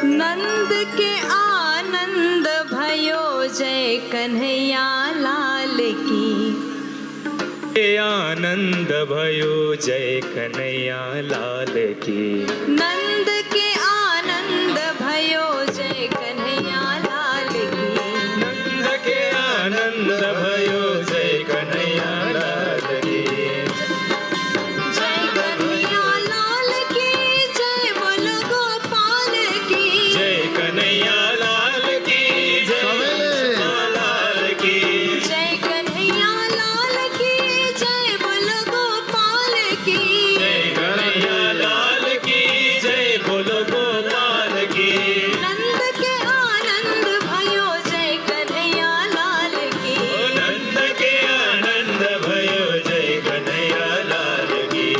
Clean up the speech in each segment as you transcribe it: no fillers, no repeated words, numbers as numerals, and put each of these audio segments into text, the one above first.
नंद के आनंद भयो जय कन्हैया लाल की। आनंद भयो जय कन्हैया लाल की। नंद के आनंद भयो जय कन्हैया लाल की। नंद के आनंद भयो जय कन्हैया लाल की। जय कन्हैया लाल की जय बोलो गोपाल की। जय कन्हैया लाल की जय लाल की। जय कन्हैया लाल की जय बोलो गोपाल की। जय कन्हैया लाल की जय बोलो गोपाल की। नंद के आनंद भयो जय कन्हैया लाल की। नंद के आनंद भयो जय कन्हैया लाल की।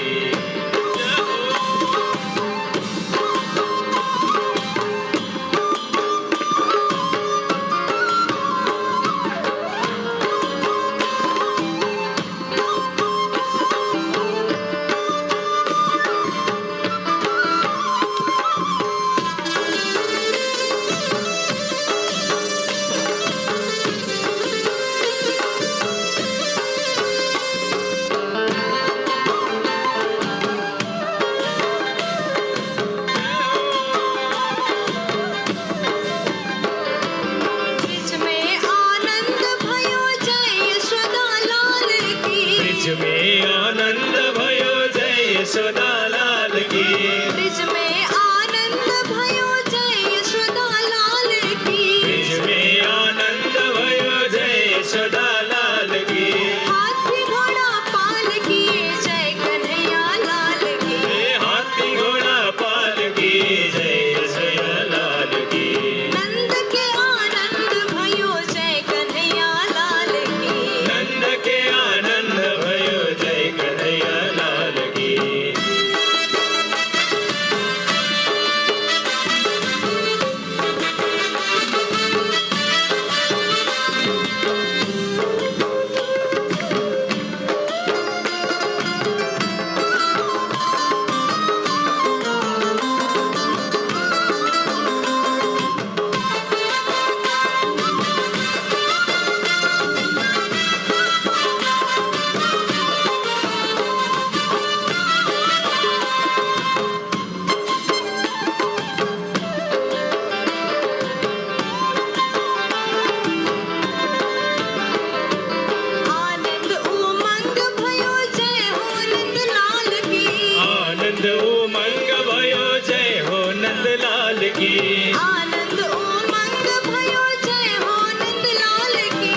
ब्रिज में आनंद भयो जय यशोदा लाल की। ब्रिज में आनंद भयो जय यशोदा लाल की। ब्रिज में आनंद भयो जय यशोदा लाल की। ब्रिज में आनंद भयो जय यशोदा लाल की। हाथी घोड़ा पाल की जय कन्हैया लाल की। हाथी घोड़ा पाल की जय यशोदा लाल की। नंद के आनंद भयो जय कन्हैया लाल की। नंद के आनंद भयो जय कन्हैया लाल की। आनंद उमंग भयो जय हो नंद लाल की। आनंद उमंग भयो जय हो नंद लाल की। आनंद उमंग भयो जय हो नंद लाल की।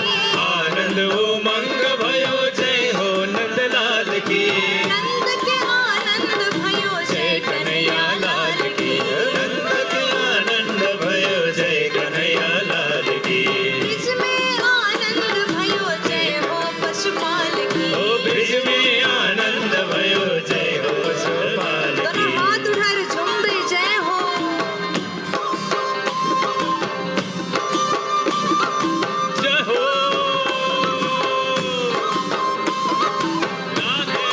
आनंद उमंग भयो जय हो नंद लाल की। नंद के आनंद भयो जय कन्हैया लाल की। नंद के आनंद भयो जय कन्हैया लाल की। ब्रिज में आनंद भयो जय हो पशुपाल की। ओ ब्रिज में आनंद भयो जय हो पशुपाल की। दोनों हाथ उठाकर झूम दे जय हो। जय हो राधे।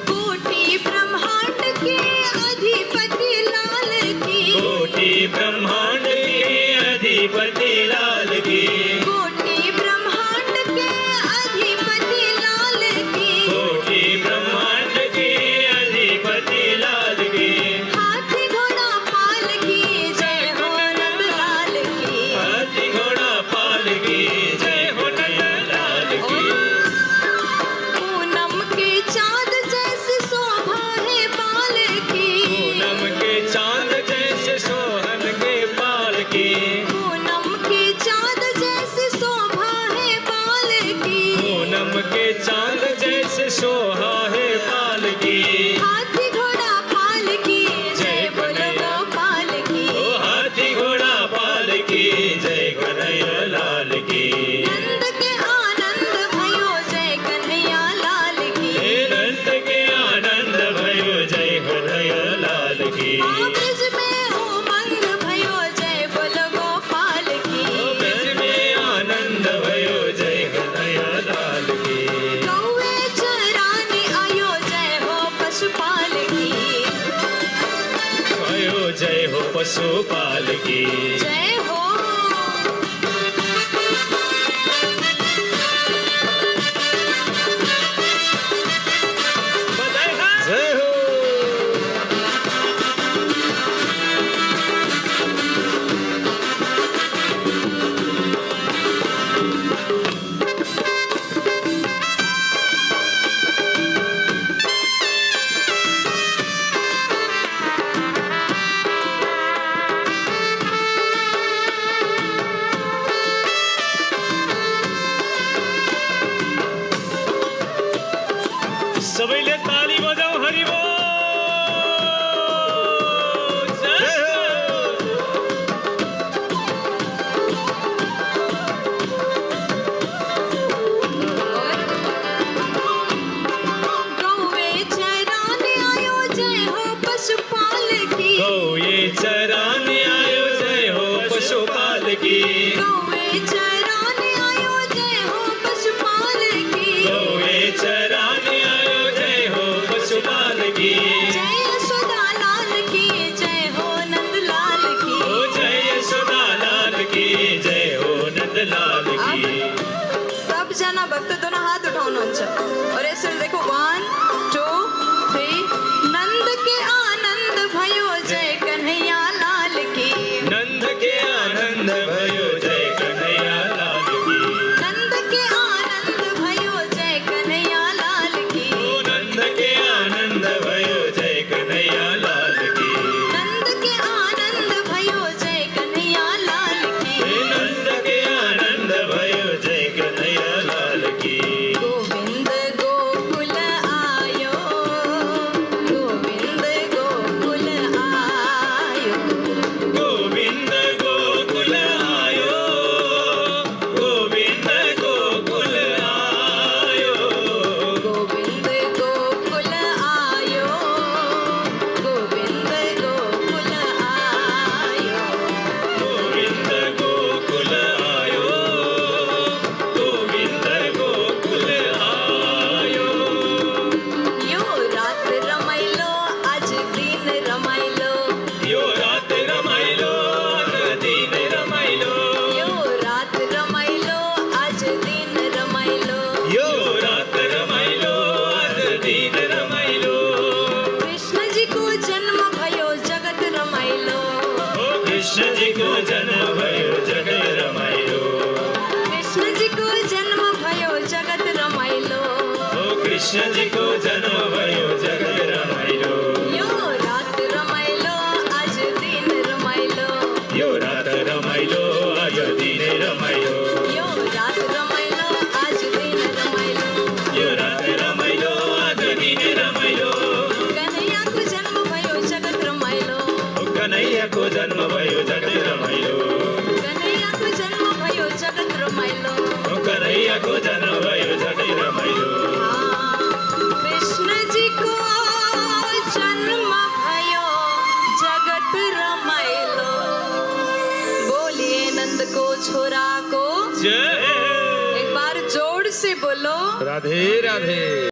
कोटि ब्रह्मांड के अधिपति लाल की। कोटि ब्रह्मांड के अधिपति लाल की। कोटि ब्रह्मांड के अधिपति लाल की। कोटि ब्रह्मांड के अधिपति लाल की। हाथी घोड़ा पाल की जय हो नंद लाल की। हाथी घोड़ा पाल की जय हो नंद लाल की। पूनम के चाँद जैसी शोभा है बाल की। पूनम के चांद जैसे सोहन के बाल की। पूनम जय हो पशुपाल की जय हो। जय हो। सबैले ताली बजाऊ हरि बोल। जय हो। गौवे चराने आयो जय हो पशुपाल की। गौए चराने आयो जय हो पशुपाल की गौवे चराने आयो जय हो पशुपाल की। गौए चराने आयो जय हो पशुपाल की जय यशोदा लाल की जय हो नंदलाल की। ओ जय यशोदा लाल की जय हो नंदलाल की। सब जना भक्त दोनों हात उठाउनुहुन्छ और यसरी देखो 1 2 3 नंद के आनंद भयो जय कन्हैया लाल की। नंद के आनंद भयो जय कन्हैया लाल की नंद के आनंद भयो जय कन्हैया लाल की। ओ नंद के आनंद भयो जय कन्हैया लाल की नंद के आनंद भयो जय कन्हैया लाल की। हे नंद के आनंद भयो जय कन्हैया लाल की। गोविंद गोकुल आयो गोविंद गोकुल आयो। गोविंद गोकुल आयो गोविंद गोकुल आयो गोविंद गोकुल आयो गोविंद गोकुल आयो। गोविंद गोकुल आयो गोविंद गोकुल आयो। यो रात रमाइलो आज दिन रमाइलो। यो रात रमाइलो आज दिन रमाइलो यो रात रमाइलो आज दिन रमाइलो। यो रात रमाइलो आज दिन रमाइलो। कृष्ण जी को जन्म भयो जगत रमाइलो। ओ कृष्ण जी को जन्म भयो जगत रमाइलो। कृष्ण जी को जन्म भयो जगत रमाइलो। ओ कृष्ण जी को जन्म भयो जगत रमाइलो। यो रात रमाइलो आज दिन रमाइलो। यो रात रमाइलो आज दिन रमाइलो। यो रात रमाइलो आज दिन रमाइलो। यो रात रमाइलो आज दिन रमाइलो। कन्हैया को जन्म भयो जगत रमाइलो। ओ कन्हैया को जन्म भयो जगत रमाइलो। कन्हैया को जन्म भयो जगत रमाइलो। ओ कन्हैया को जन्म भयो जगत रमाइलो। कृष्ण जी को जन्म भयो जगत रमाइलो। बोलिए नंद को छोरा को जय एक बार जोर से बोलो। राधे राधे।